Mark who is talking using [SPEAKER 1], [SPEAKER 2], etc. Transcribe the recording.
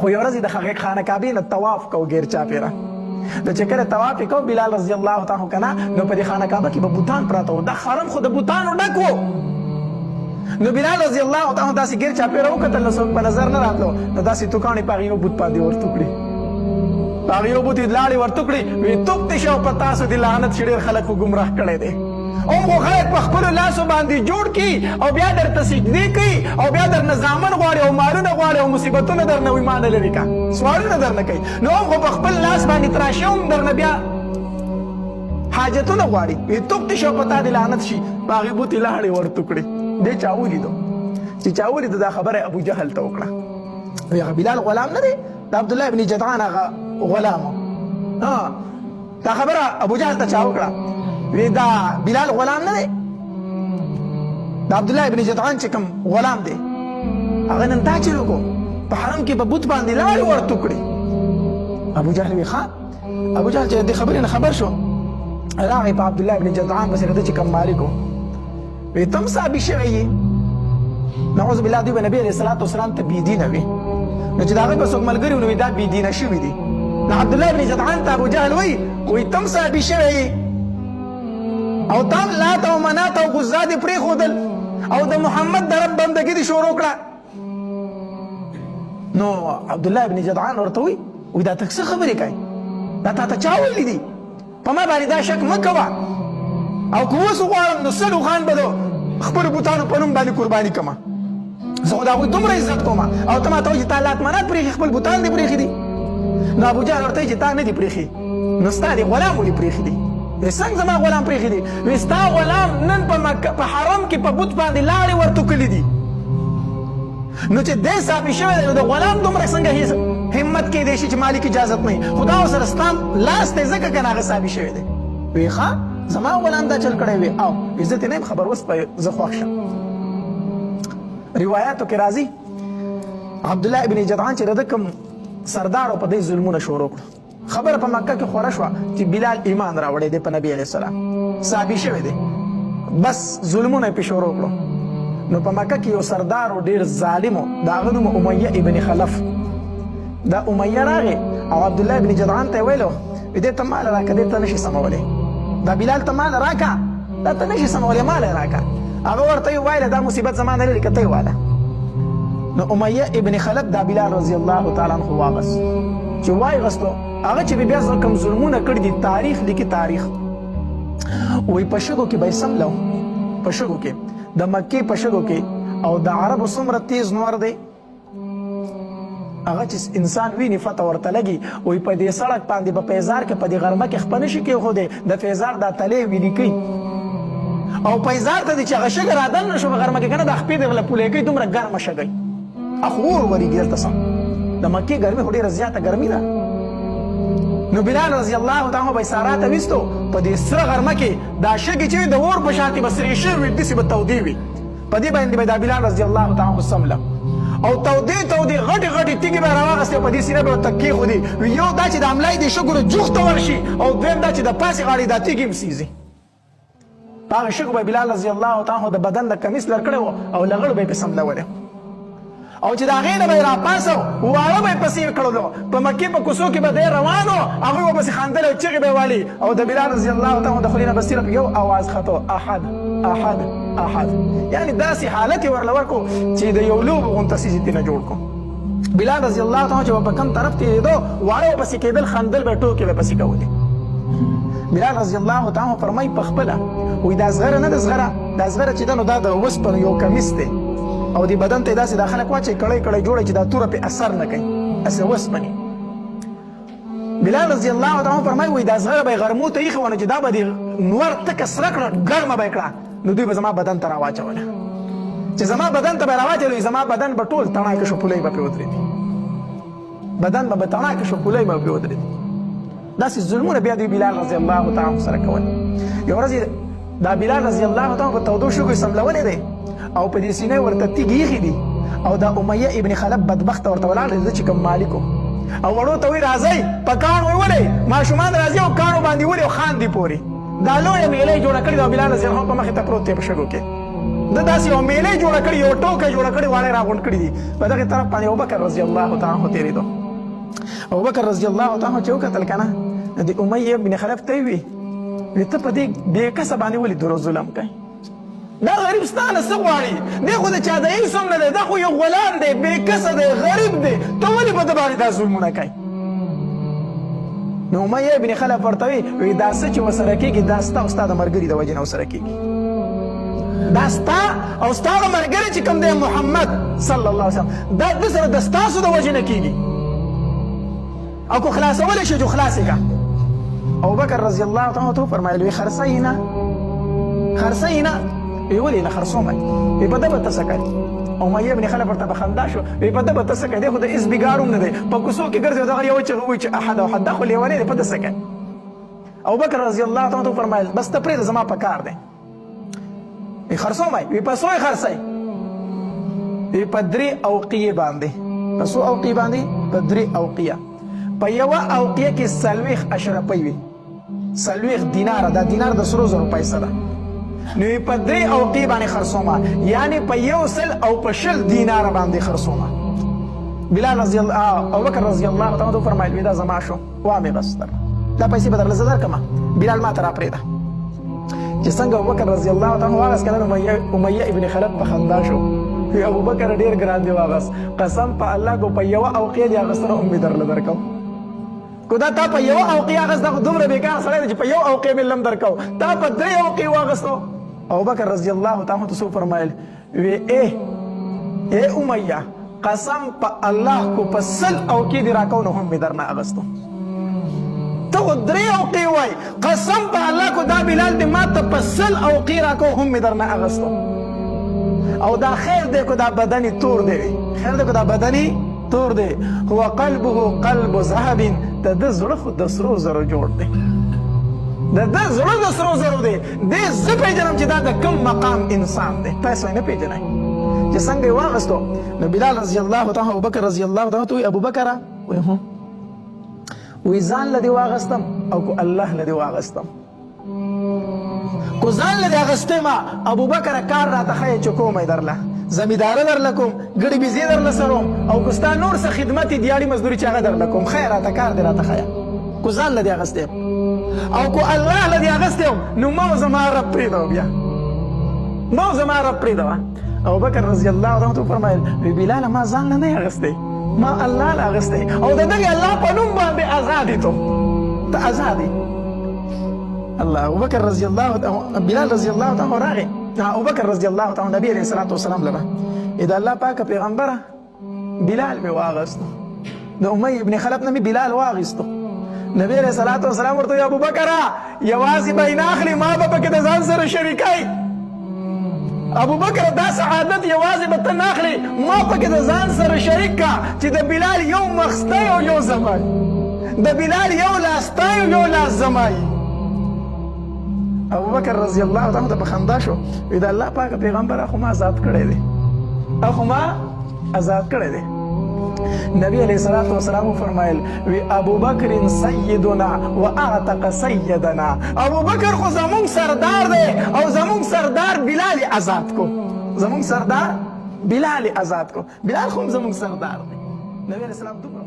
[SPEAKER 1] خو یو ورځ د هغې خانه کعبې نه طواف کو غیر چاپېره نو چې کله طواف یې کو بلال رضی الله تعالی که نه نو په دې خانه کعبه کې به بوتان پراته وو دا حرم خو د بوتانو ډک وو نو بلال رضی الله تعالی داسې غیر چاپېره وکتل نو څوک په نظر نه راتلو نو داسې توکاڼې په هغې یو بوت باندې ورته کړي په هغې یو بوت یې لاړې ورته کړي وایي توپ دې شه او په تاسو دې لعنت چې ډېر خلک خو ګمراه کړی دی او خو خلک په خپلو لاسو باندې جوړ کړي او بیا درته سجدې کوي او بیا درنه زامن غواړي او مالونه غواړي او مصیبتونه درنه وایي ما نه لرې کا سوالونه درنه کوي نو هم خو په خپل لاس باندې تراشي هم درنه بیا حاجتونه غواړي وایي توپ دې شه او په تا دې لعنت شي په هغې بوت یې لاړې ورته کړي دې چا ولیدو چې چا ولیدو دا خبره ابو جهل ته وکړه وایي هغه بلال غلام نه دی د عبدالله ابن جدعان هغه غلام دا خبره ابو جهل ته چا وکړه وی دا بلال غلام نه دی دا عبدالله ابن جدعان چې کوم غلام دی هغه نن دا چلو کو په حرم کې په بوت باندې لاړې ورته کړې ابو جهل وی ښه ابو جهل چې دې خبرې نه خبر شو راغی په عبدالله ابن جدعان پسې د چې کوم مالک و وی تم صحابي شوی یې نعوذ بالله دوی به نبي علیه الصلاة والسلام ته بېدینه وي نو چې د هغوی په څوک ملګري و نو دا بېدینه شوي دي نو عبدالله ابن جدعان ته ابو جهل وی تم صحابي شوی یې او تم لات او منات او غزا دې پرېښودل او د محمد د رب بندګي دې شروع کړه نو عبدالله ابن جدعان ورته وی دا ته څه خبرې کوي دا تا ته چا ویلي دي په ما باندې دا شک مه کوه او که اوس وغواړم نو سلو خان به د خپلو بوتانو په نوم باندې قرباني کړمه زه خو د هغوی دومره عزت کوم او ته ما ته وایي چې تا لات منات پرېښي خپل بوتان دې پرېښي دي نو ابو جهل ورته وایي چې تا نه دي پرېښي نو ستا دې غلام ولې پرېښي دي څنګه زما غلام پرېښي دي وایي ستا غلام نن په حرم کې په بوت باندې لاړې ورتوکلي دي نو چې دی صافي شوی دی نو د غلام دومره څنګه همت کېدی شي چې مالک اجازت نه وي خو دا ورسره ستا لاس دی ځکه که نه هغه صافي شوی دی وایي ښه زما غلام دا چل کړی وي او عزت یې نه یم خبر اوس به زه خوښ شم روایاتو کې راځي عبدالله ابن جدعان چې د کوم سردار په دې ظلمونه شروع کړو خبره په مکه کې خوره شوه چې بلال ایمان راوړی دی په نبي علیه السلام صحابي شوی دی بس ظلمونه یې پې شروع کړو نو په مکه کې یو سردار و ډېر ظالم و د هغه نوم امیه ابن خلف دا امیه راغی او عبدالله ابن جدعان ته یې ویلو دې ته مال راکړه دې ته نشي سمولی دا بلال ته مال راکړه دا ته نشي سمولی مال یې راکړه هغه ورته یې وویله دا مصیبت زما نه لري که ته یې واله نو امیه ابن خلف دا بلال رضی الله تعالی عنه واغست چې وایغستو هغه چې بیا کوم ظلمونه کړي دي تاریخ لیکي تاریخ وایي په شګو کې به یې سملو په شګو کې د مکې په شګو کې او د عربو څومره تیز نور دی هغه چې انسان ویني فتح ورته لګي وایي په دې سړک باندې په پیزار کې په دې غرمه کې خپه نشي کېښودی د پیزار دا تلې ویلي کوي او پیزار ته دی چې هغه شګه رادن نه شو په غرمه کې که نه دا خپې دی غله پولې کوي دومره ګرمه شګی اخو اور ورېږي دلته سم د مکې ګرمي خو ډېره زیاته ګرمي ده نو بلال رضی الله تعالی به سارا ته ویستو په دې سره غرمه کې دا شګې چې د اور په شاتې به سرې شوي وي داسې به تودې وي په دې باندې به دا بلال رضی الله تعالی سمله او تودې غټې غټې تیږې به یې راواغستې او په دې سینه به ورته کېښودې یو دا چې د املای دې شګو نه جوخ ته ورشي او دویم دا چې د پاسې غاړې دا تیږې هم سیزي په هغې شګو به بلال رضی الله تعالی د بدن د کمیس لر کړی و او لغړو به یې پې سملولی او چې د هغې نه به یې راپاسو واړه به یې پسې کړلو په مکې په کوڅو کې به دی روان و هغوی به پسې خندل او چغې به یې والي او د بلال رضی الله تعالی د خولې نه به صرف یو اواز خطو احد احد احد یعنې داسې حالت یې ورله ورکړو چې د یو لوبو غونته څیز یې ترېنه جوړ کړو بلال رضی الله تعالی چې به په کوم طرف تېرېدو واړه به پسې کېدل خندل به ټوکې به پسې کولې بلال رضی الله تعالی فرمایي په خپله وایي دا زغره نه ده زغره دا زغره چې ده نو دا د اوسپنو یو کمیس دی او دی بدن ته داسې دا خلک واچوي کړی کړی جوړی چې دا توره پې اثر نه کوي هسې وسپنې بلال رضی الله تعالی فرمایي وایي دا زغره به یې غرمو ته ایښې ونه چې دا به دې نور تکه سره کړه ګرمه به یې کړه نو دوی به زما بدن ته راواچوله چې زما بدن ته به یې راواچوي زما بدن به ټول تڼاکې شو پولۍ به پرې ودرېدي بدن به تڼاکې شو پولۍ به پرې ودرېدي داسې ظلمونه بیا دوی بلال رضی الله تعالی سره کول یو ورځ دا بلال رضی الله تعالی په تودو شګو یې سملولی دی او په دې سینې ورته تیږې ایښې دي او دا امیه ابن خلف بدبخته ورته ولاړ دی چې کوم مالک او وړو ته وایي راځئ په کاڼو یې ولئ ماشومان راځي او کاڼو باندې ولي او خاندي پورې دا لویه میله یې جوړه کړې ده او بلال رضی الله په مخې ته پروت دی په شګو کې د داسې یو میلې جوړه کړې یو ټوکه جوړه کړې واړه راغونډ کړي دي په دغه طرف باندې ابوبکر رضی الله تعالی عنہ تېرېدو ابوبکر رضی الله تعالی عنہ چې وکتل که نه د امیه بن خلف ته یې وي ته په دې بې کسه باندې ولې درو ظلم کوي دا غریب ستا نه څه غواړي دی خو د چا د هیڅ هم نه دی دا خو یو غلام دی بې کسه دی غریب دی ته ولې په ده باندې دا ظلمونه کوي نو امیه بن خلف ورته وي دا څه چې ورسره کېږي دا ستا او ستا د ملګري د وجې نه ورسره کېږي دا ستا او ستا د ملګري چې کوم دی محمد صلی الله علیه وسلم دا ده سره د ستاسو د وجې نه کېږي او که خلاصولی شي جو خلاص یې که ابوبکر رضی الله تعالی عنہ فرمایل وی خرڅوي نه خرڅوي نه وی ولې نه خرڅومه وی په ده به ته څه کوې امیه بن خلف ورته په خندا شو وی په ده به ته څه کوې دی خو د هېڅ بېګار هم نه دی په کوڅو کې ګرځي دغه یو چغه وایي چې احد او حد دا خو لیونی دی په ده څه کوې ابوبکر رضی الله تعالی عنہ فرمایل بس ته پرېږده زما په کار دی وی خرڅومه وی په څو یې خرڅوئ وی په 3 اوقیې باندې په څو اوقیې باندې په 3 اوقیه په یوه اوقیه کې 40 اشرفۍ وي 40 دیناره دا دینار د سرو زرو پیسه ده نو په 3 اوقیې باندې خرڅومه یعنې په 100 او په 20 دیناره باندې خرڅومه بلال رضی الله ابوبکر رضی الله تعالی عنہ فرمایل وی دا زما شو وامې غستر دا پیسې به درله زه درکړمه بلال ما ته راپرېږده چې څنګه ابوبکر رضی الله تعالی عنہ واغست که نه امیه ابن خلف په خندا شو وی ابوبکر ډېر ګران دی واغست قسم په الله کو په یوه اوقیه دې اخیستنه هم مې درله درکوم کو دا تا په یوه اوقیه اخیست دا خو دومره بېکاره سړی دی چې په یو اوقیه مې لم درکو تا په 3 اوقیې واغستو ابوبکر رضی الله تعالی عنہ څه وفرمایل وی ای امیه قسم په الله کو په 100 اوقیې دې راکو نو هم مې درنه اخیستو ته خو 3 اوقیې وایي قسم په الله کو دا بلال دې ما ته په 100 اوقیې راکو هم مې درنه اخیستو او دا خیر دی کو دا بدنې تور دی خیر دی کو دا بدنې تور دی هو قلبه قلب ذهب د ده زړه خو د سرو زرو جوړ دی د ده زړه د سرو زرو دی دې زه پېژنم چې دا د کوم مقام انسان دی تاسو یې نه پېژنئ چې څنګه یې واغستو نو بلال رضی الله تعالی ابوبکر رضی الله تعالی ته وایي ابوبکره وی ځان له دې واغستم او کو الله له دې واغستم کو ځان له دې اخیستی ما ابوبکر کار راته ښیې چې کوم یې درله زمینداره درله کوم ګړې بیزې درله سروم او که ستا نور څه خدمت یې دیاړي مزدوري چې هغه درله کوم ښیه راته کار دې راته ښیه کو ځان له دې اخیستی او کو الله له دې اخیستی نو ما زما رب پرېږده بیا ما زما رب پرېږده ابوبکر رضی الله عنه فرمایل وی بلاله ما ځان له نه اخیستی ما الله له اخیستی او د دغې الله په نوم باندې ازاد یې تو ته ازاد یې الله ابوبکر رضی الله بلال رضی الله عنه راغی ابوبکر رضی الله تعالی نبی علیہ الصلوۃ والسلام لره اذا الله پاک پیغمبره بلال می واغستو د امیه ابن خلف نه می بلال واغستو نبی علیہ الصلوۃ والسلام ورته ابوبکر یوازې بین اخلی ما به پکې د ځان سره شریکای ابوبکر دا سعادت یوازې به ته ناخلی ما پکې د ځان سره شریک کا چې د بلال یو مخستی او یو زمای د بلال یو لاستی او یو لاس زمای ابوبکر رضی الله تعالی عنہ په خندا شو وی دا الله پاک پیغمبر اخو ما آزاد کړی دی اخو ما آزاد کړی دی نبی علیہ الصلوۃ والسلام فرمایل وی ابوبکر سیدنا واعتق سیدنا ابوبکر خو زمون سردار دی او زمون سردار بلال آزاد کو زمون سردار بلال آزاد کو بلال خو زمون سردار دی نبی علیہ السلام